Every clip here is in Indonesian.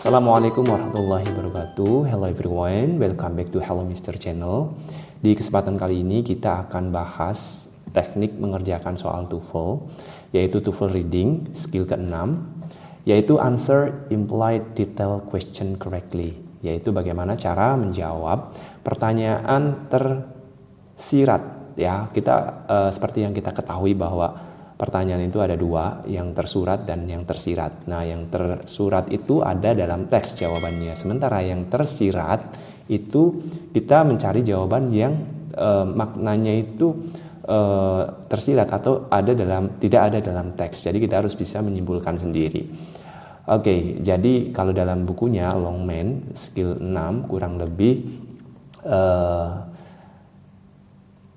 Assalamualaikum warahmatullahi wabarakatuh. Hello everyone, welcome back to Hello Mr. Channel. Di kesempatan kali ini kita akan bahas teknik mengerjakan soal TOEFL, yaitu TOEFL Reading, skill ke-6, yaitu answer implied detail question correctly, yaitu bagaimana cara menjawab pertanyaan tersirat. Ya, kita seperti yang kita ketahui bahwa pertanyaan itu ada dua, yang tersurat dan yang tersirat. Nah, yang tersurat itu ada dalam teks jawabannya. Sementara yang tersirat itu kita mencari jawaban yang maknanya itu tersirat atau tidak ada dalam teks. Jadi kita harus bisa menyimpulkan sendiri. Oke, jadi kalau dalam bukunya Longman skill 6 kurang lebih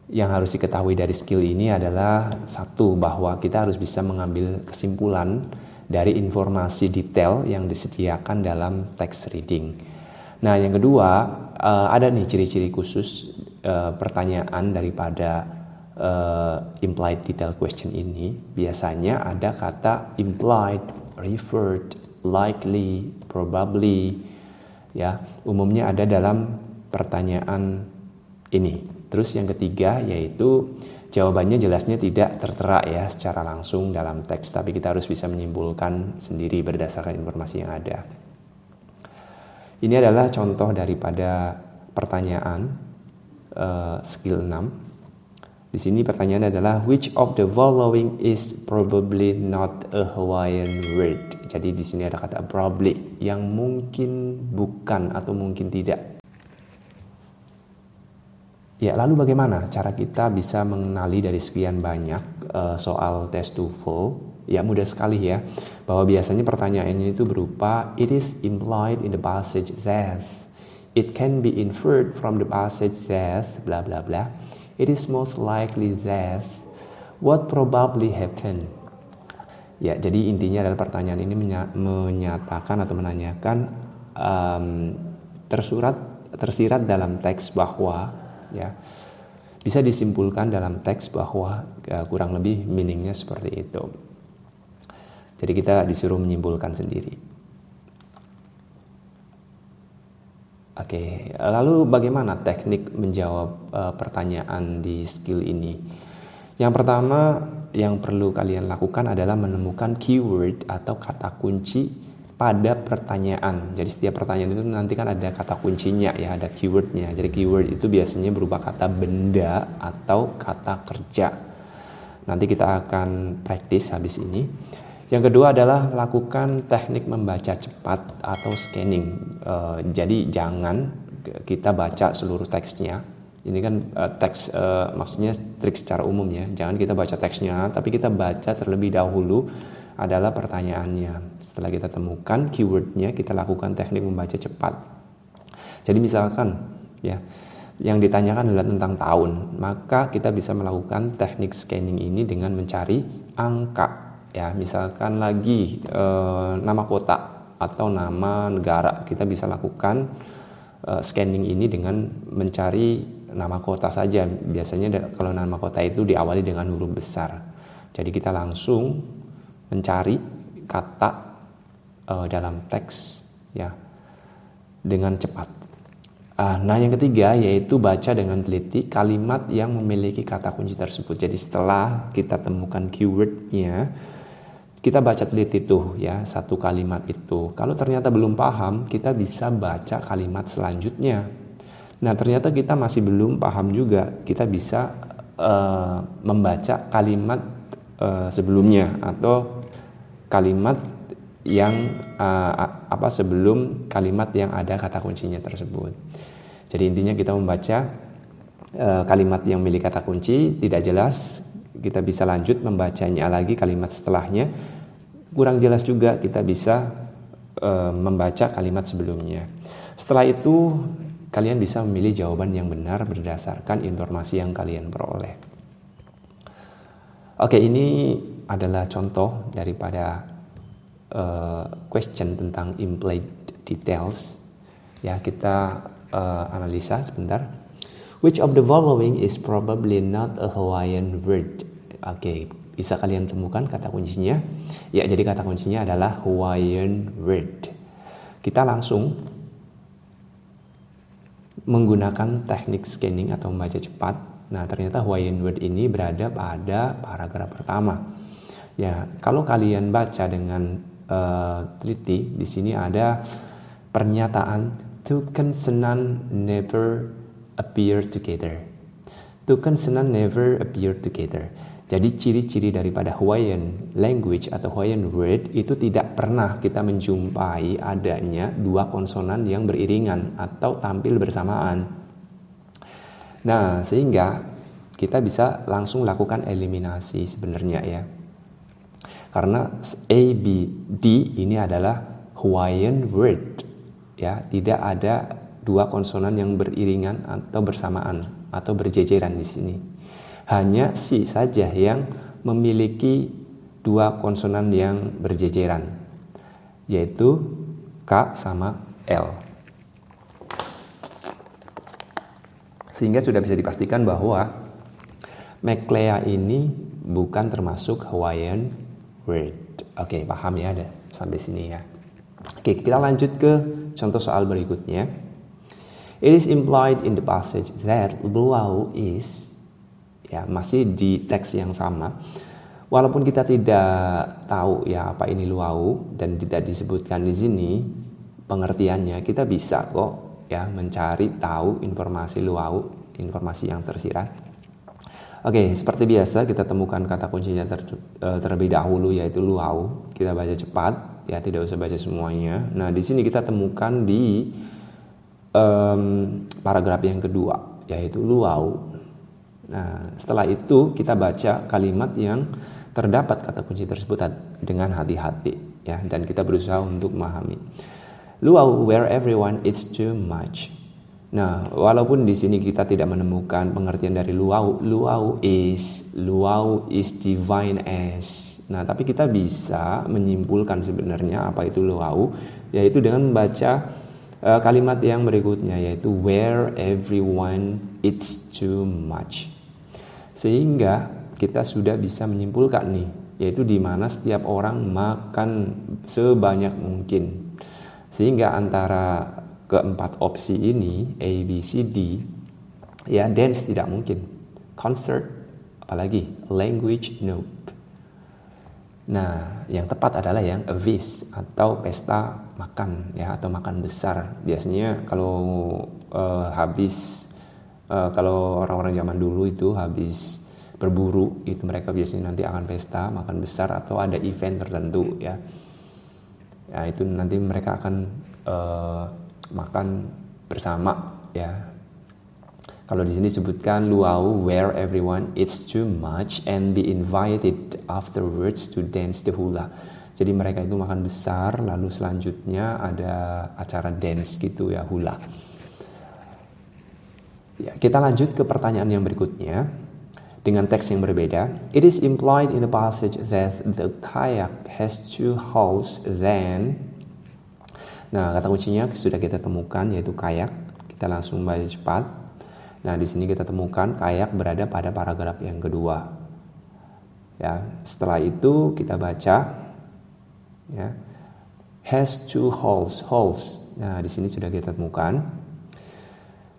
yang harus diketahui dari skill ini adalah satu, bahwa kita harus bisa mengambil kesimpulan dari informasi detail yang disediakan dalam text reading. Nah, yang kedua, ada nih ciri-ciri khusus pertanyaan daripada implied detail question ini. Biasanya ada kata implied, referred, likely, probably, ya, umumnya ada dalam pertanyaan ini. Terus yang ketiga yaitu jawabannya jelasnya tidak tertera ya secara langsung dalam teks, tapi kita harus bisa menyimpulkan sendiri berdasarkan informasi yang ada. Ini adalah contoh daripada pertanyaan skill 6. Di sini pertanyaan adalah which of the following is probably not a Hawaiian word. Jadi di sini ada kata probably yang mungkin bukan atau mungkin tidak. Ya, lalu bagaimana cara kita bisa mengenali dari sekian banyak soal tes TOEFL? Ya, mudah sekali ya, bahwa biasanya pertanyaannya itu berupa it is implied in the passage that, it can be inferred from the passage that, bla bla bla, it is most likely that, what probably happened. Ya, jadi intinya adalah pertanyaan ini menyatakan atau menanyakan tersirat dalam teks bahwa, ya, bisa disimpulkan dalam teks bahwa kurang lebih meaningnya seperti itu. Jadi kita disuruh menyimpulkan sendiri. Oke, lalu bagaimana teknik menjawab pertanyaan di skill ini? Yang pertama yang perlu kalian lakukan adalah menemukan keyword atau kata kunci pada pertanyaan. Jadi setiap pertanyaan itu nanti kan ada kata kuncinya ya, ada keywordnya. Jadi keyword itu biasanya berupa kata benda atau kata kerja. Nanti kita akan praktis habis ini. Yang kedua adalah lakukan teknik membaca cepat atau scanning. Jadi jangan kita baca seluruh teksnya. Ini kan teks, maksudnya trik secara umum ya. Jangan kita baca teksnya, tapi kita baca terlebih dahulu adalah pertanyaannya. Setelah kita temukan keywordnya, kita lakukan teknik membaca cepat. Jadi misalkan ya, yang ditanyakan adalah tentang tahun, maka kita bisa melakukan teknik scanning ini dengan mencari angka. Ya, misalkan lagi nama kota atau nama negara, kita bisa lakukan scanning ini dengan mencari nama kota saja. Biasanya kalau nama kota itu diawali dengan huruf besar. Jadi kita langsung mencari kata dalam teks ya dengan cepat. Nah, yang ketiga yaitu baca dengan teliti kalimat yang memiliki kata kunci tersebut. Jadi setelah kita temukan keywordnya, kita baca teliti tuh ya satu kalimat itu. Kalau ternyata belum paham, kita bisa baca kalimat selanjutnya. Nah, ternyata kita masih belum paham juga, kita bisa membaca kalimat sebelumnya atau kalimat yang sebelum kalimat yang ada kata kuncinya tersebut. Jadi intinya kita membaca kalimat yang memiliki kata kunci tidak jelas, kita bisa lanjut membacanya lagi kalimat setelahnya. Kurang jelas juga, kita bisa membaca kalimat sebelumnya. Setelah itu kalian bisa memilih jawaban yang benar berdasarkan informasi yang kalian peroleh. Oke, ini adalah contoh daripada question tentang implied details. Ya, kita analisa sebentar. Which of the following is probably not a Hawaiian word? Oke, bisa kalian temukan kata kuncinya? Ya, jadi kata kuncinya adalah Hawaiian word. kita langsung menggunakan teknik scanning atau membaca cepat. Nah, ternyata Hawaiian word ini berada pada paragraf pertama. Ya, kalau kalian baca dengan teliti, di sini ada pernyataan two consonants never appear together. Two consonants never appear together. Jadi ciri-ciri daripada Hawaiian language atau Hawaiian word itu tidak pernah kita menjumpai adanya dua konsonan yang beriringan atau tampil bersamaan. Nah, sehingga kita bisa langsung lakukan eliminasi sebenarnya ya. Karena A, B, D ini adalah Hawaiian word. Ya, tidak ada dua konsonan yang beriringan atau bersamaan atau berjejeran di sini. Hanya C saja yang memiliki dua konsonan yang berjejeran, yaitu K sama L. Sehingga sudah bisa dipastikan bahwa Macleay ini bukan termasuk Hawaiian word. Oke, paham ya ada sampai sini ya. Oke, kita lanjut ke contoh soal berikutnya. It is implied in the passage that luau is, ya masih di teks yang sama. Walaupun kita tidak tahu ya apa ini luau dan tidak disebutkan di sini pengertiannya, kita bisa kok ya mencari tahu informasi luau, informasi yang tersirat. Oke, seperti biasa kita temukan kata kuncinya terlebih dahulu yaitu luau. Kita baca cepat, ya tidak usah baca semuanya. Nah, di sini kita temukan di paragraf yang kedua yaitu luau. Nah, setelah itu kita baca kalimat yang terdapat kata kunci tersebut dengan hati-hati ya, dan kita berusaha untuk memahami. Luau where everyone eats too much. Nah, walaupun di sini kita tidak menemukan pengertian dari luau, luau is divine as. Nah, tapi kita bisa menyimpulkan sebenarnya apa itu luau, yaitu dengan membaca kalimat yang berikutnya yaitu where everyone eats too much. Sehingga kita sudah bisa menyimpulkan nih, yaitu di mana setiap orang makan sebanyak mungkin. Sehingga antara keempat opsi ini A, B, C, D ya dance tidak mungkin, concert apalagi, language nope. Nah, yang tepat adalah yang a feast atau pesta makan ya, atau makan besar. Biasanya kalau kalau orang-orang zaman dulu itu habis berburu itu mereka biasanya nanti akan pesta makan besar atau ada event tertentu ya. Ya itu nanti mereka akan makan bersama ya. Kalau di sini disebutkan luau where everyone eats too much and be invited afterwards to dance the hula. Jadi mereka itu makan besar lalu selanjutnya ada acara dance gitu ya, hula. Ya, kita lanjut ke pertanyaan yang berikutnya dengan teks yang berbeda. It is implied in the passage that the kayak has two hulls then. Nah, kata kuncinya sudah kita temukan yaitu kayak. Kita langsung baca cepat. Nah, di sini kita temukan kayak berada pada paragraf yang kedua. Ya, setelah itu kita baca ya. Has two hulls. Nah, di sini sudah kita temukan.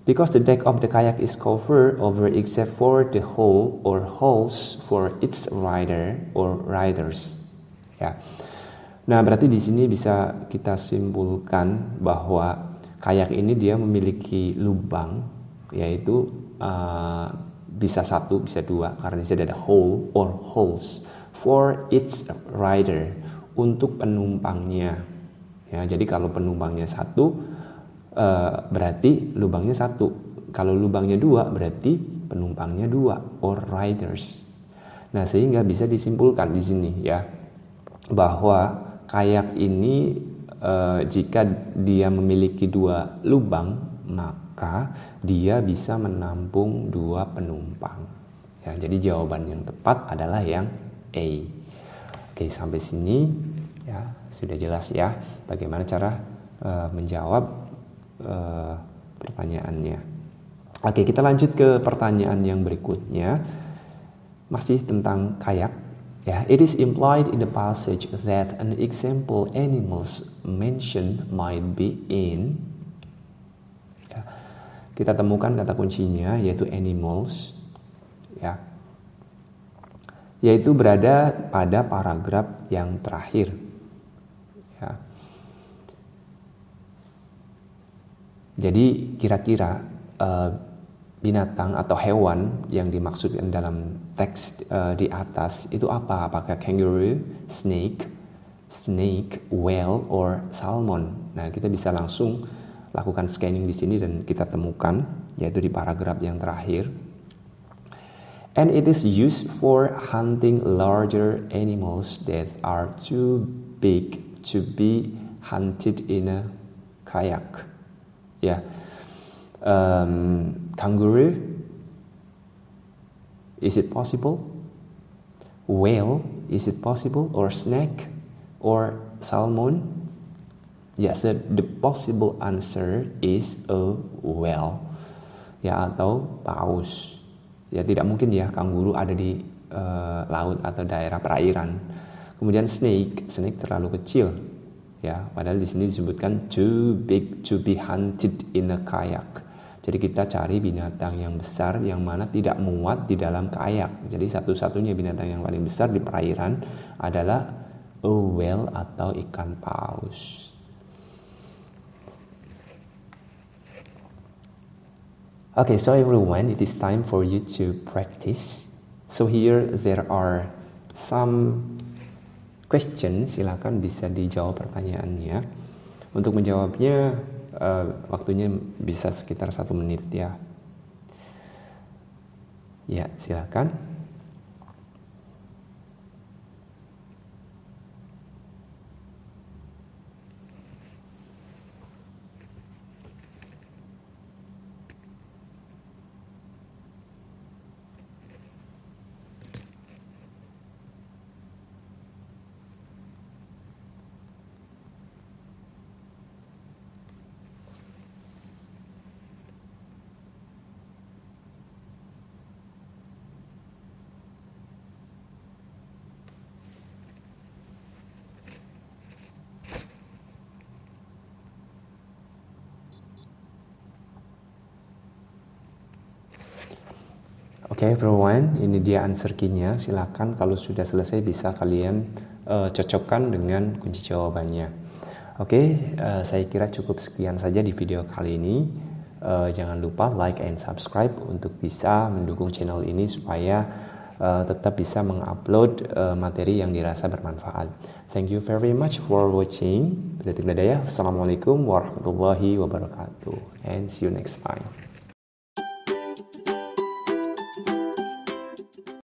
Because the deck of the kayak is covered over except for the hull or hulls for its rider or riders. Ya. Nah, berarti di sini bisa kita simpulkan bahwa kayak ini dia memiliki lubang, yaitu bisa satu, bisa dua, karena di sini ada hole or holes for its rider, untuk penumpangnya. Ya, jadi kalau penumpangnya satu, berarti lubangnya satu. Kalau lubangnya dua, berarti penumpangnya dua or riders. Nah, sehingga bisa disimpulkan di sini ya bahwa kayak ini jika dia memiliki dua lubang, maka dia bisa menampung dua penumpang. Ya, jadi jawaban yang tepat adalah yang A. Oke, sampai sini ya sudah jelas ya bagaimana cara menjawab pertanyaannya. Oke, kita lanjut ke pertanyaan yang berikutnya. Masih tentang kayak Yeah, it is implied in the passage that an example animals mentioned might be in. Ya, kita temukan kata kuncinya yaitu animals, ya, yaitu berada pada paragraf yang terakhir. Ya. Jadi kira-kira binatang atau hewan yang dimaksudkan dalam teks di atas itu apa? Apakah kangaroo, snake, whale, or salmon? Nah, kita bisa langsung lakukan scanning di sini dan kita temukan, yaitu di paragraf yang terakhir. And it is used for hunting larger animals that are too big to be hunted in a kayak. Ya. Kangaroo, is it possible? Whale, is it possible? Or snake, or salmon? Yes, the possible answer is a whale, ya, atau paus. Ya, tidak mungkin ya kanguru ada di laut atau daerah perairan. Kemudian snake terlalu kecil, ya, padahal di sini disebutkan too big to be hunted in a kayak. Jadi kita cari binatang yang besar yang mana tidak muat di dalam kayak. Jadi satu-satunya binatang yang paling besar di perairan adalah a whale atau ikan paus. Okay, so everyone, it is time for you to practice. So here there are some questions. Silakan bisa dijawab pertanyaannya. Untuk menjawabnya waktunya bisa sekitar 1 menit ya. Ya, silakan. Oke, everyone, ini dia answer key-nya. Silakan kalau sudah selesai bisa kalian cocokkan dengan kunci jawabannya. Oke, saya kira cukup sekian saja di video kali ini. Jangan lupa like and subscribe untuk bisa mendukung channel ini supaya tetap bisa mengupload materi yang dirasa bermanfaat. Thank you very much for watching. Assalamualaikum warahmatullahi wabarakatuh, and see you next time.